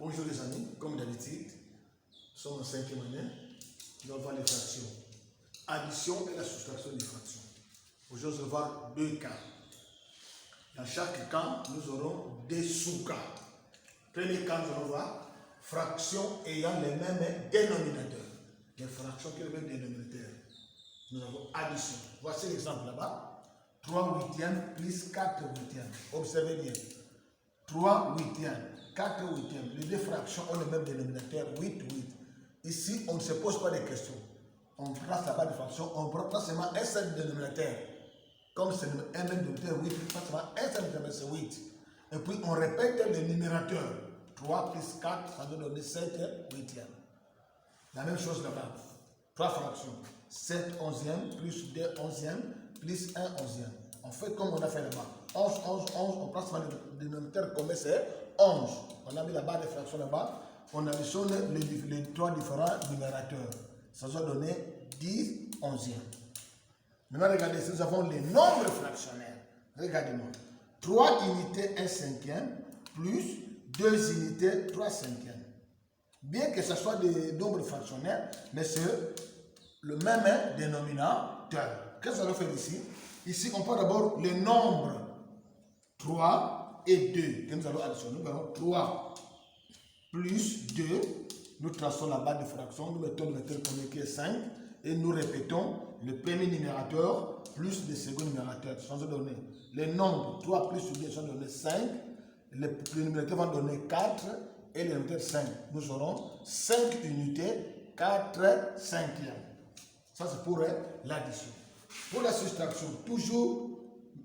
Bonjour les amis, comme d'habitude, nous sommes en 5e année, nous allons voir les fractions. Addition et la soustraction des fractions. Aujourd'hui, nous allons voir deux cas. Dans chaque cas, nous aurons des sous-cas. Premier cas, nous allons voir fractions ayant les mêmes dénominateurs. Les fractions qui ont les mêmes dénominateurs. Nous avons addition. Voici l'exemple là-bas. 3 huitièmes plus 4 huitièmes. Observez bien. 3 huitièmes, 4 huitièmes. Les deux fractions ont le même dénominateur, 8. Ici, on ne se pose pas de questions. On trace la barre de fraction, on prend pas seulement un seul dénominateur. Comme c'est un même dénominateur, 8, pas seulement un seul dénominateur, c'est 8. Et puis, on répète le numérateur. 3 plus 4, ça doit donner 7 huitièmes. La même chose là-bas. 3 fractions. 7 onzièmes plus 2 onzièmes plus 1 onzième. On fait comme on a fait là-bas. 11, on prend seulement le dénominateur commun, c'est 11. On a mis la barre de fraction là-bas. On additionne les trois différents numérateurs. Ça doit donner 10 onzièmes. Maintenant, regardez, si nous avons les nombres fractionnaires. Regardez-moi. 3 unités 1 cinquième plus 2 unités 3 cinquièmes. Bien que ce soit des nombres fractionnaires, mais c'est le même dénominateur. Qu'est-ce que ça va faire ici? Ici, on prend d'abord les nombres 3 et 2 que nous allons additionner. Nous avons 3 plus 2. Nous traçons la barre de fraction. Nous mettons le numérateur premier qui est 5. Et nous répétons le premier numérateur plus le second numérateur. Ça va donner les nombres 3 plus 2 ça va donner 5. Le numérateur va donner 4. Et le numérateur 5. Nous aurons 5 unités, 4 cinquièmes. Ça, c'est pour l'addition. Pour la soustraction, toujours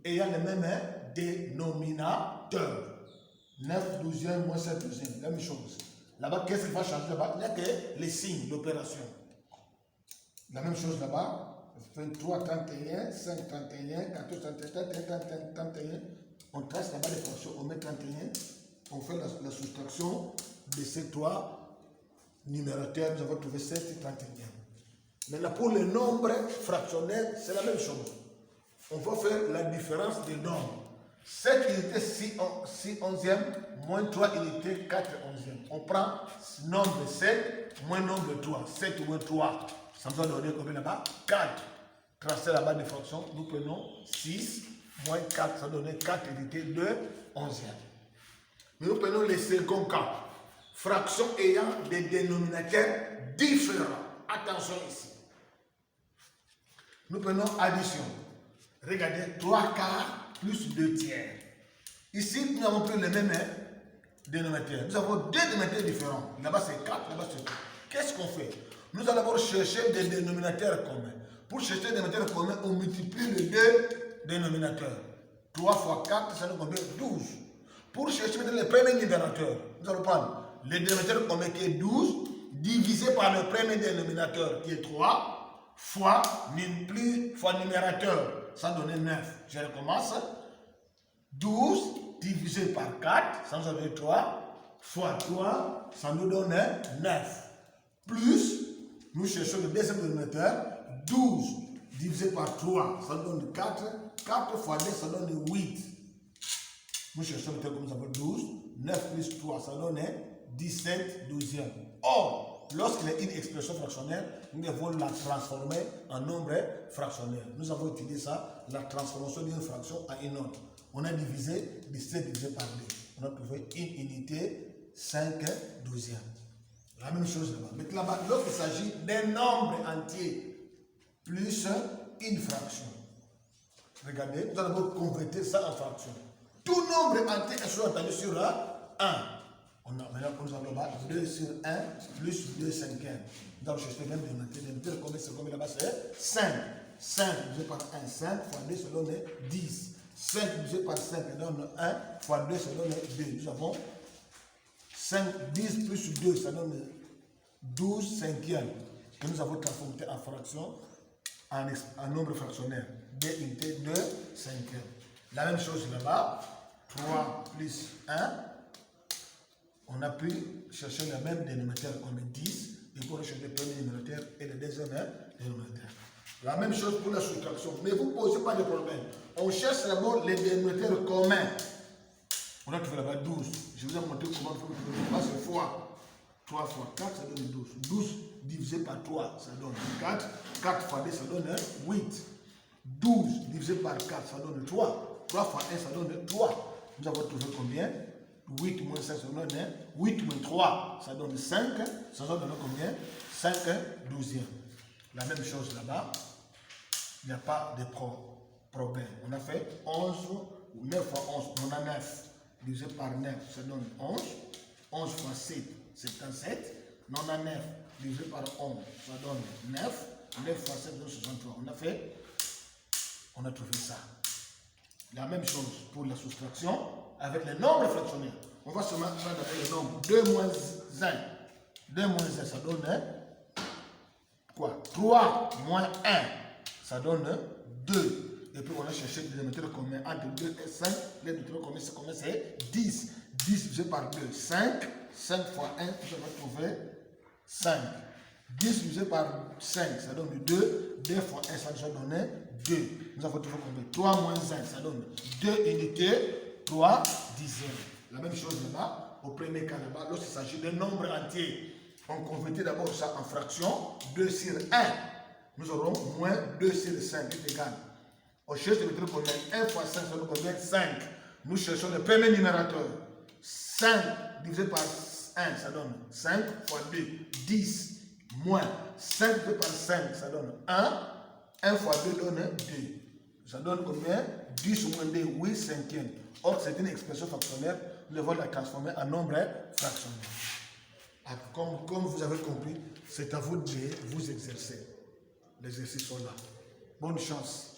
ayant le même dénominateur. 9 douzièmes moins 7 douzièmes, la même chose. Là-bas, qu'est-ce qui va changer là-bas? Il n'y a que les signes d'opération. La même chose là-bas. 23, 31, 5, 31, 14, 31, 31. On trace là-bas les fractions, on met 31. On fait la soustraction de ces trois numérateurs. Nous avons trouvé 7 et 31. Maintenant, pour les nombres fractionnaires, c'est la même chose. On va faire la différence des nombres. 7 unités 6 onzièmes moins 3 unités 4 onzièmes. On prend nombre 7 moins nombre 3. 7 moins 3, ça nous va donner combien là-bas? 4. Tracer la barre de fraction, nous prenons 6 moins 4, ça donne 4 unités 2 onzièmes. Mais nous prenons les second cas. Fractions ayant des dénominateurs différents. Attention ici. Nous prenons addition. Regardez, 3 quarts plus 2 tiers. Ici, nous avons pris le même dénominateur. Nous avons deux dénominateurs différents. Là-bas, c'est 4, là-bas, c'est 2. Qu'est-ce qu'on fait? Nous allons d'abord chercher des dénominateurs communs. Pour chercher des dénominateurs communs, on multiplie les deux dénominateurs. 3 fois 4, ça nous combien? 12. Pour chercher le premier numérateur, nous allons prendre le dénominateur commun qui est 12, divisé par le premier dénominateur qui est 3, fois numérateur. Ça donne 9. Je recommence. 12 divisé par 4, ça nous donne 3, fois 3, ça nous donne 9. Plus, nous cherchons le deuxième dénominateur, 12 divisé par 3, ça nous donne 4. 4 fois 2, ça donne 8. Nous cherchons le terme comme ça fait 12. 9 plus 3, ça donne 17 douzièmes. Or, lorsqu'il y a une expression fractionnaire, nous devons la transformer en nombre fractionnaire. Nous avons étudié ça, la transformation d'une fraction à une autre. On a divisé 17 divisé par 2. On a trouvé une unité 5 douzièmes. La même chose là-bas. Mais là-bas, lorsqu'il s'agit d'un nombre entier plus une fraction. Regardez, nous allons convertir ça en fraction. Tout nombre entier est sous-entendu sur 1. Maintenant, nous allons voir 2 sur 1 plus 2 cinquièmes. Nous allons chercher même des dénominateurs. Combien c'est combien là-bas? C'est 5. 5 divisé par 1, 5 fois 2, ça donne 10. 5 divisé par 5, ça donne 1 fois 2, ça donne 2. Nous avons 10 plus 2, ça donne 12 cinquièmes. Que nous avons transformé en fraction, en nombre fractionnaire. 2 unités, 2 cinquièmes. La même chose là-bas. 3 plus 1. On a pu chercher le même dénominateur comme 10 et pour chercher le premier numérateur et le deuxième dénominateur. La même chose pour la soustraction. Mais vous ne posez pas de problème. On cherche d'abord les dénominateurs communs. On a trouvé là-bas 12. Je vous ai montré comment il faut trouver 3 fois. 3 fois 4, ça donne 12. 12 divisé par 3, ça donne 4. 4 fois 2, ça donne 8. 12 divisé par 4, ça donne 3. 3 fois 1, ça donne 3. Nous avons trouvé combien? 8 moins 5, ça donne 8 moins 3, ça donne 5. Ça donne combien? 5 douzièmes. La même chose là-bas. Il n'y a pas de problème. On a fait 11, 9 fois 11, on a 9. Divisé par 9, ça donne 11. 11 fois 7, 77. On a 9 divisé par 11, ça donne 9. 9 fois 7 donne 63. On a trouvé ça. La même chose pour la soustraction avec les nombres fractionnaires. On va seulement prendre le nombre 2 moins 1. 2 moins 1, ça donne quoi? 3 moins 1, ça donne 2. Et puis on a cherché les méthodes communs entre 2 et 5. Les méthodes communs, c'est 10. 10 divisé par 2, 5. 5 fois 1, vous allez trouver 5. 10 divisé par 5, ça donne 2. 2 fois 1, ça nous a donné 2. Nous avons trouvé combien? 3 moins 1, ça donne 2 unités, 3 dixièmes. La même chose là-bas, au premier cas là-bas, lorsqu'il s'agit d'un nombre entier, on convertit d'abord ça en fraction. 2 sur 1, nous aurons moins 2 sur 5 est égal. On cherche le truc combien? 1 fois 5, ça donne combien? 5. Nous cherchons le premier numérateur. 5 divisé par 1, ça donne 5 fois 2, 10. Moins 5 divisé par 5, ça donne 1. 1 fois 2 donne 2. Ça donne combien? 10 moins 2, 8 cinquièmes. Or, c'est une expression fractionnaire. Nous devons la transformer en nombre fractionnaire. Comme vous avez compris, c'est à vous de vous exercer. Les exercices sont là. Bonne chance.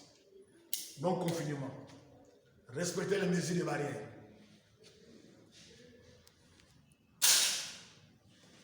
Bon confinement. Respectez les mesures de barrière.